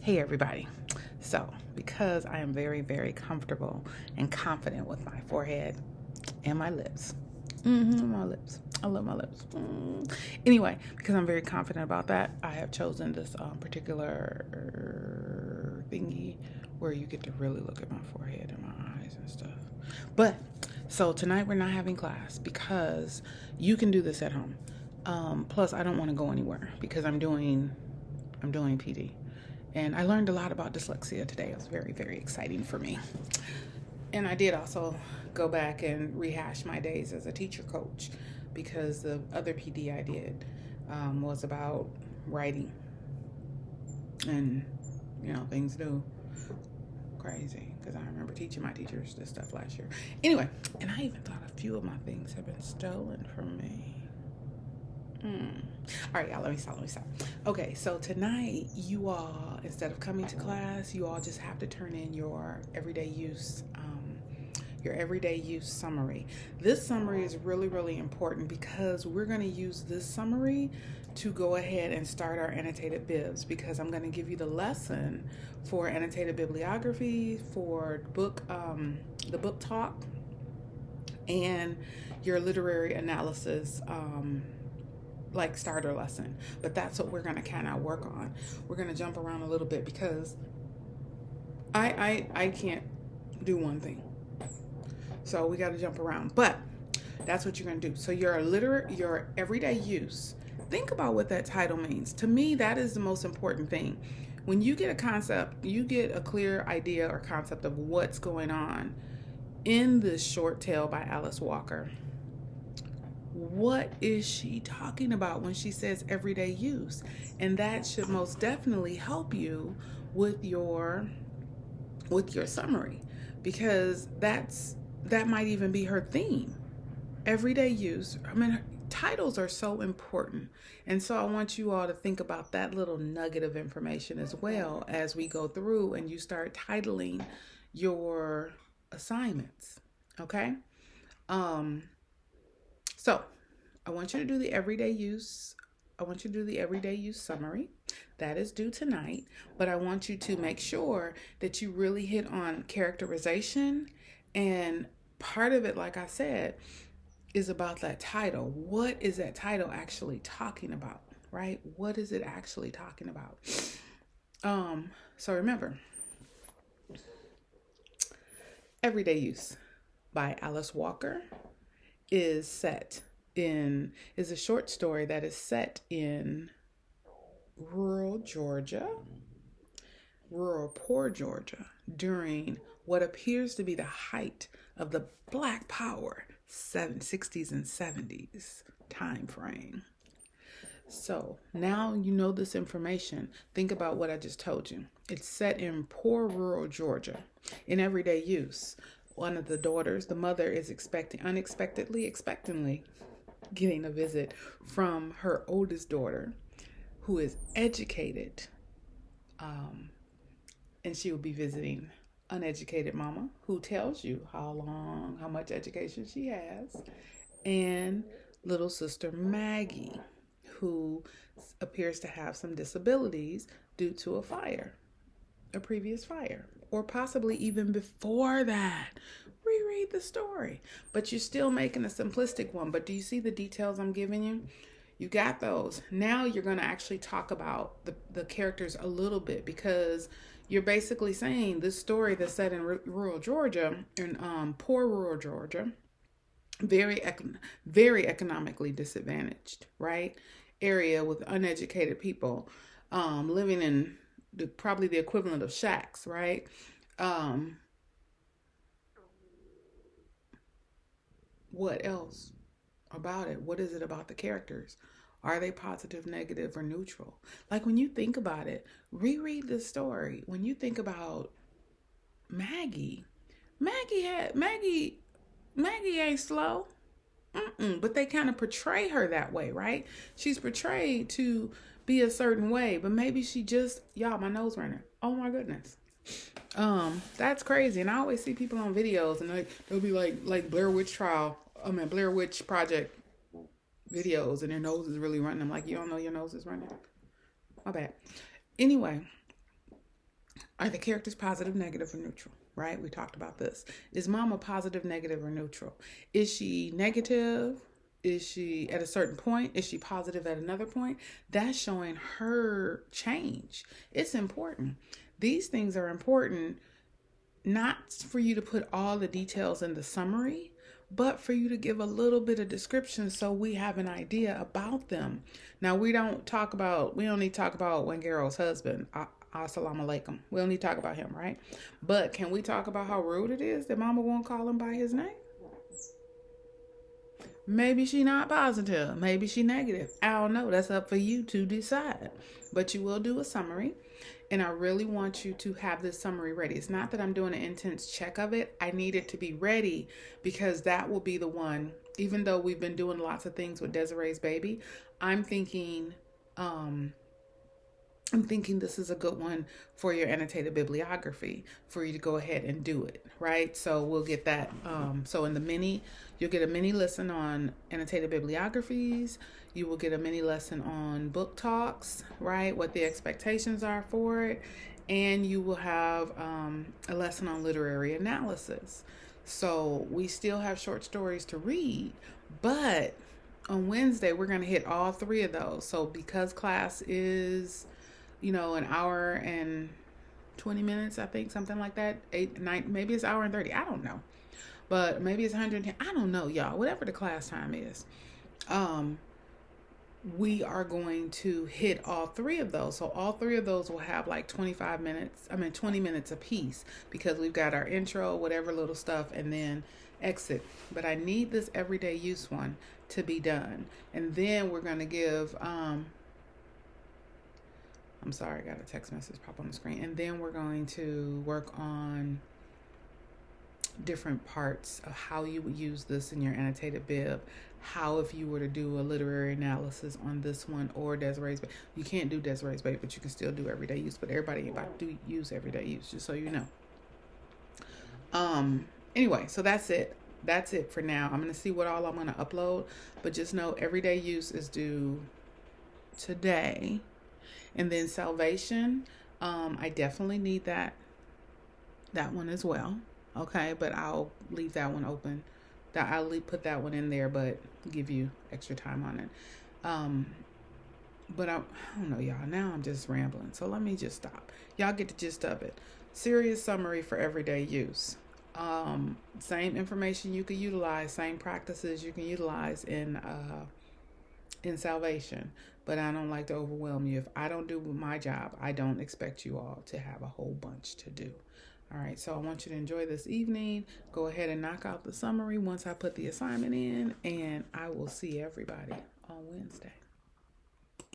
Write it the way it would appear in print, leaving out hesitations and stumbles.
Hey everybody. So, because I am very, very comfortable and confident with my forehead and my lips. My lips. I love my lips. Anyway, because I'm very confident about that, I have chosen this particular thingy where you get to really look at my forehead and my eyes and stuff. But, so tonight we're not having class because you can do this at home. Plus, I don't want to go anywhere because I'm doing PD. And I learned a lot about dyslexia today. It was very, very exciting for me. And I did also go back and rehash my days as a teacher coach because the other PD I did was about writing. And, things new. Crazy because I remember teaching my teachers this stuff last year. Anyway, and I even thought a few of my things have been stolen from me. All right, y'all, let me stop. Okay, so tonight, you all, instead of coming to class, you all just have to turn in your everyday use summary. This summary is really, really important because we're going to use this summary to go ahead and start our annotated bibs, because I'm going to give you the lesson for annotated bibliography, for the book talk, and your literary analysis like starter lesson. But that's what we're going to kind of work on. We're going to jump around a little bit because I can't do one thing. So we got to jump around. But that's what you're going to do. So your everyday use. Think about what that title means. To me, that is the most important thing. When you get a concept, you get a clear idea or concept of what's going on in this short tale by Alice Walker. What is she talking about when she says everyday use? And that should most definitely help you with your summary, because that might even be her theme. Everyday use. I mean, titles are so important. And so I want you all to think about that little nugget of information as well as we go through and you start titling your assignments. Okay? So I want you to do the everyday use. I want you to do the everyday use summary. That is due tonight, but I want you to make sure that you really hit on characterization. And part of it, like I said, is about that title. What is that title actually talking about, right? What is it actually talking about? So remember, Everyday Use by Alice Walker is a short story that is set in rural poor Georgia during what appears to be the height of the Black Power 60s and 70s time frame. So now you know this information. Think about what I just told you. It's set in poor rural Georgia. In everyday use, one of the daughters, the mother, is expectantly getting a visit from her oldest daughter, who is educated, and she will be visiting uneducated mama, who tells you how much education she has, and little sister Maggie, who appears to have some disabilities due to a previous fire, or possibly even before that. Reread the story, but you're still making a simplistic one. But do you see the details I'm giving you? You got those. Now you're going to actually talk about the characters a little bit, because you're basically saying this story that's set in rural Georgia, in poor rural Georgia, very economically disadvantaged, right? Area with uneducated people, living in probably the equivalent of shacks, right? What else about it? What is it about the characters? Are they positive, negative, or neutral? Like, when you think about it, reread the story. When you think about Maggie ain't slow. But they kind of portray her that way, right? She's portrayed to be a certain way, but maybe she just, y'all, my nose running. Oh my goodness. That's crazy. And I always see people on videos and they'll be like Blair Witch Project videos, and their nose is really running. I'm like, you don't know your nose is running? My bad. Anyway, Are the characters positive, negative, or neutral? Right? We talked about this. Is mama positive, negative, or neutral? Is she negative? Is she at a certain point? Is she positive at another point? That's showing her change. It's important. These things are important, not for you to put all the details in the summary, but for you to give a little bit of description so we have an idea about them. Now, we don't need to talk about Wangero's husband. Assalamu alaikum. We don't need to talk about him, right? But can we talk about how rude it is that mama won't call him by his name? Maybe she not positive. Maybe she negative. I don't know. That's up for you to decide. But you will do a summary. And I really want you to have this summary ready. It's not that I'm doing an intense check of it. I need it to be ready because that will be the one. Even though we've been doing lots of things with Desiree's baby, I'm thinking this is a good one for your annotated bibliography for you to go ahead and do it, right? So we'll get that. So in the mini, you'll get a mini lesson on annotated bibliographies. You will get a mini lesson on book talks, right? What the expectations are for it. And you will have a lesson on literary analysis. So we still have short stories to read, but on Wednesday, we're going to hit all three of those. So because class is, an hour and 20 minutes, I think, something like that. 8, 9, maybe it's an hour and 30. I don't know. But maybe it's 110. I don't know, y'all. Whatever the class time is. We are going to hit all three of those. So all three of those will have like 20 minutes a piece because we've got our intro, whatever little stuff, and then exit. But I need this everyday use one to be done. And then we're going to give, I'm sorry, I got a text message pop on the screen. And then we're going to work on different parts of how you would use this in your annotated bib. How if you were to do a literary analysis on this one or Desiree's baby. You can't do Desiree's baby, but you can still do everyday use. But everybody ain't about to use everyday use, just so you know. Anyway, so that's it. That's it for now. I'm going to see what all I'm going to upload. But just know everyday use is due today. And then salvation, I definitely need that one as well. Okay, but I'll leave that one open. I'll put that one in there, but give you extra time on it. But I don't know, y'all. Now I'm just rambling. So let me just stop. Y'all get the gist of it. Serious summary for everyday use. Same information you could utilize, same practices you can utilize in salvation. But I don't like to overwhelm you. If I don't do my job, I don't expect you all to have a whole bunch to do. All right, so I want you to enjoy this evening. Go ahead and knock out the summary once I put the assignment in, and I will see everybody on Wednesday.